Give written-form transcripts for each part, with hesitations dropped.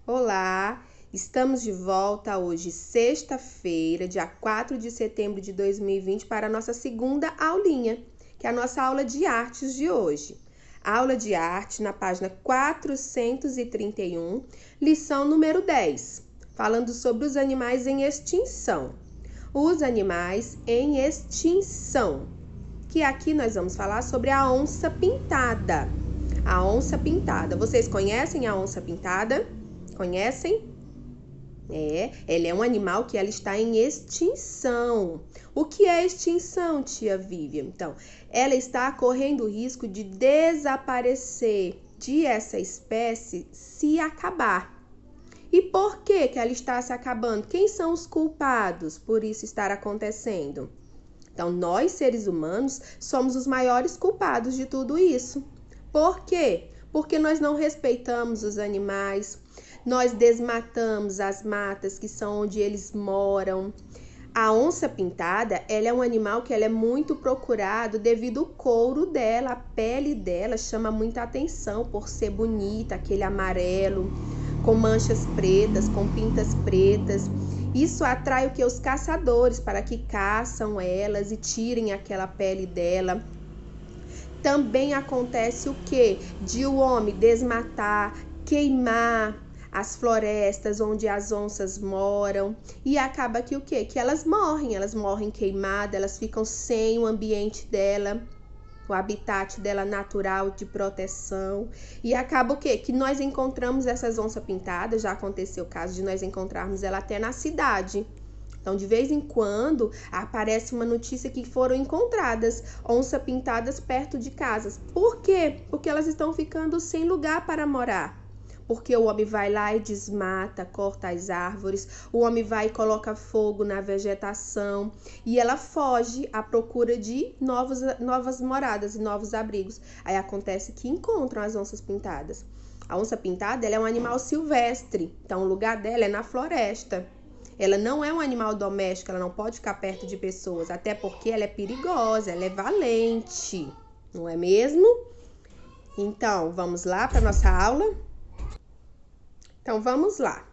Olá, estamos de volta hoje, sexta-feira, dia 4 de setembro de 2020, para a nossa segunda aulinha, que é a nossa aula de artes de hoje. Aula de arte na página 431, lição número 10, falando sobre os animais em extinção. Os animais em extinção, que aqui nós vamos falar sobre a onça pintada. A onça pintada. Vocês conhecem a onça pintada? Conhecem? Ela é um animal que ela está em extinção. O que é extinção, tia Vivian? Então, ela está correndo o risco de desaparecer, de essa espécie se acabar. E por que ela está se acabando? Quem são os culpados por isso estar acontecendo? Então, nós, seres humanos, somos os maiores culpados de tudo isso. Por quê? Porque nós não respeitamos os animais, nós desmatamos as matas que são onde eles moram. A onça pintada, ela é um animal que ela é muito procurado devido ao couro dela, a pele dela chama muita atenção por ser bonita, aquele amarelo, com manchas pretas, com pintas pretas. Isso atrai o que? Os caçadores, para que caçam elas e tirem aquela pele dela. Também acontece o que? De o homem desmatar, queimar as florestas onde as onças moram, e acaba que o quê? Que elas morrem queimadas, elas ficam sem o ambiente dela, o habitat dela natural de proteção, e acaba o quê? Que nós encontramos essas onças pintadas, já aconteceu o caso de nós encontrarmos ela até na cidade. Então, de vez em quando, aparece uma notícia que foram encontradas onças pintadas perto de casas. Por quê? Porque elas estão ficando sem lugar para morar. Porque o homem vai lá e desmata, corta as árvores, o homem vai e coloca fogo na vegetação e ela foge à procura de novas moradas e novos abrigos. Aí acontece que encontram as onças pintadas. A onça pintada, ela é um animal silvestre, então o lugar dela é na floresta. Ela não é um animal doméstico, ela não pode ficar perto de pessoas, até porque ela é perigosa, ela é valente, não é mesmo? Então, vamos lá para a nossa aula? Então, vamos lá.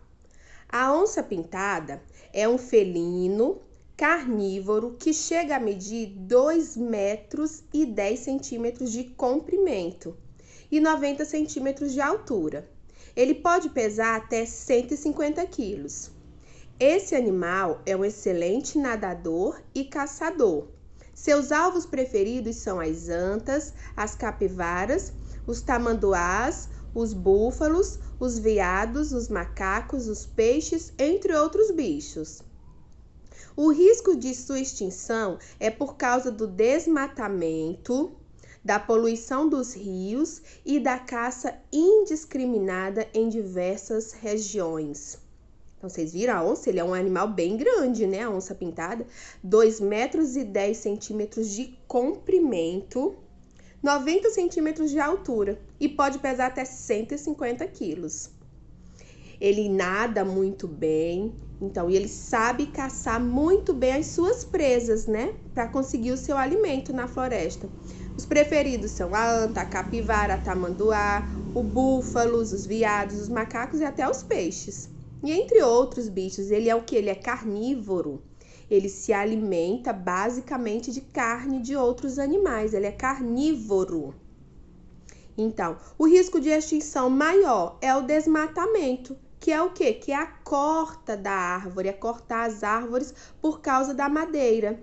A onça pintada é um felino carnívoro que chega a medir 2 metros e 10 centímetros de comprimento e 90 centímetros de altura. Ele pode pesar até 150 quilos. Esse animal é um excelente nadador e caçador. Seus alvos preferidos são as antas, as capivaras, os tamanduás, os búfalos, os veados, os macacos, os peixes, entre outros bichos. O risco de sua extinção é por causa do desmatamento, da poluição dos rios e da caça indiscriminada em diversas regiões. Então, vocês viram a onça? Ele é um animal bem grande, né? A onça pintada. 2 metros e 10 centímetros de comprimento, 90 centímetros de altura e pode pesar até 150 quilos. Ele nada muito bem, então ele sabe caçar muito bem as suas presas, né? Para conseguir o seu alimento na floresta. Os preferidos são a anta, a capivara, a tamanduá, o búfalos, os veados, os macacos e até os peixes. E entre outros bichos, ele é o que? Ele é carnívoro. Ele se alimenta basicamente de carne de outros animais. Ele é carnívoro. Então, o risco de extinção maior é o desmatamento, que é o quê? Que é a corta da árvore, é cortar as árvores por causa da madeira,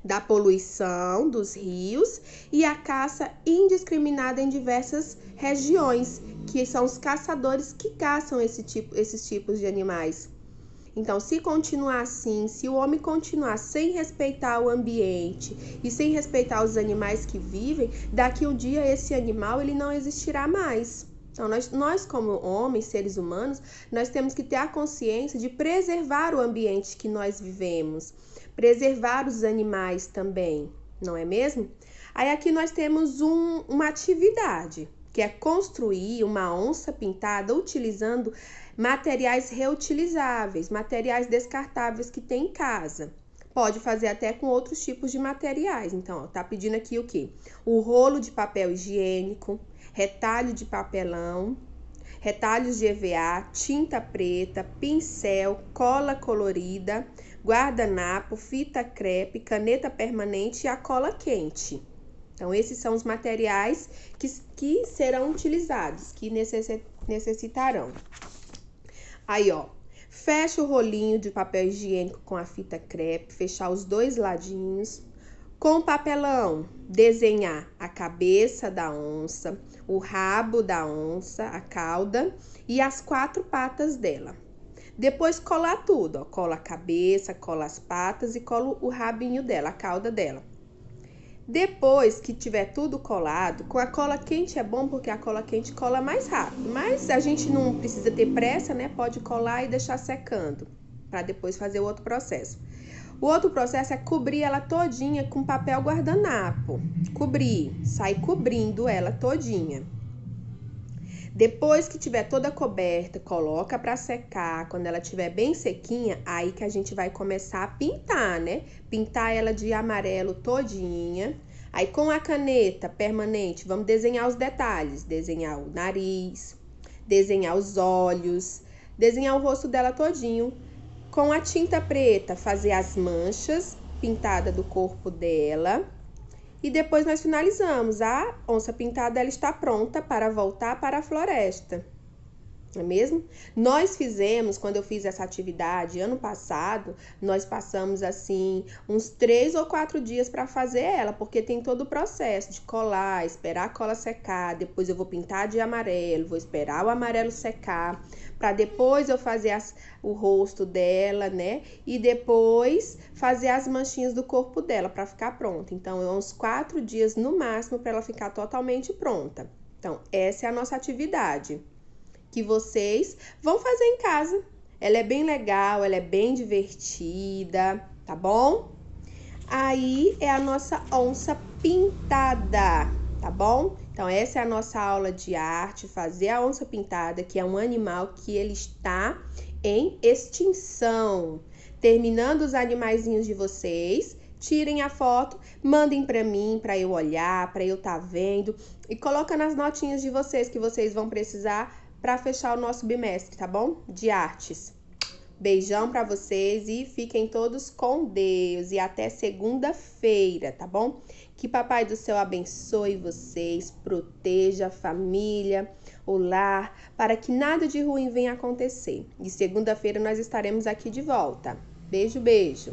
da poluição dos rios e a caça indiscriminada em diversas regiões, que são os caçadores que caçam esses tipos de animais. Então, se continuar assim, se o homem continuar sem respeitar o ambiente e sem respeitar os animais que vivem, daqui um dia esse animal ele não existirá mais. Então, nós como homens, seres humanos, nós temos que ter a consciência de preservar o ambiente que nós vivemos, preservar os animais também, não é mesmo? Aí aqui nós temos uma atividade, que é construir uma onça pintada utilizando materiais reutilizáveis, materiais descartáveis que tem em casa. Pode fazer até com outros tipos de materiais. Então, tá pedindo aqui o quê? O rolo de papel higiênico, retalho de papelão, retalhos de EVA, tinta preta, pincel, cola colorida, guardanapo, fita crepe, caneta permanente e a cola quente. Então, esses são os materiais que serão utilizados, que necessitarão. Aí, ó, fecha o rolinho de papel higiênico com a fita crepe, fechar os dois ladinhos. Com o papelão, desenhar a cabeça da onça, o rabo da onça, a cauda e as 4 patas dela. Depois colar tudo, ó, cola a cabeça, cola as patas e cola o rabinho dela, a cauda dela. Depois que tiver tudo colado, com a cola quente é bom porque a cola quente cola mais rápido, mas a gente não precisa ter pressa, né? Pode colar e deixar secando, para depois fazer o outro processo. O outro processo é cobrir ela todinha com papel guardanapo. Cobrir, sai cobrindo ela todinha. Depois que tiver toda coberta, coloca para secar. Quando ela estiver bem sequinha, aí que a gente vai começar a pintar, né? Pintar ela de amarelo todinha. Aí com a caneta permanente, vamos desenhar os detalhes. Desenhar o nariz, desenhar os olhos, desenhar o rosto dela todinho. Com a tinta preta, fazer as manchas pintadas do corpo dela. E depois nós finalizamos. A onça pintada ela está pronta para voltar para a floresta. Não é mesmo? Nós fizemos, quando eu fiz essa atividade ano passado, nós passamos assim uns 3 ou 4 dias para fazer ela, porque tem todo o processo de colar, esperar a cola secar, depois eu vou pintar de amarelo, vou esperar o amarelo secar, para depois eu fazer o rosto dela, né? E depois fazer as manchinhas do corpo dela para ficar pronta. Então, é uns 4 dias no máximo para ela ficar totalmente pronta. Então, essa é a nossa atividade que vocês vão fazer em casa. Ela é bem legal, ela é bem divertida, tá bom? Aí é a nossa onça pintada, tá bom? Então, essa é a nossa aula de arte, fazer a onça pintada, que é um animal que ele está em extinção. Terminando os animaizinhos de vocês, tirem a foto, mandem para mim, para eu olhar, para eu estar vendo e coloca nas notinhas de vocês que vocês vão precisar para fechar o nosso bimestre, tá bom? De artes. Beijão para vocês e fiquem todos com Deus e até segunda-feira, tá bom? Que Papai do Céu abençoe vocês, proteja a família, o lar, para que nada de ruim venha acontecer. E segunda-feira nós estaremos aqui de volta. Beijo, beijo.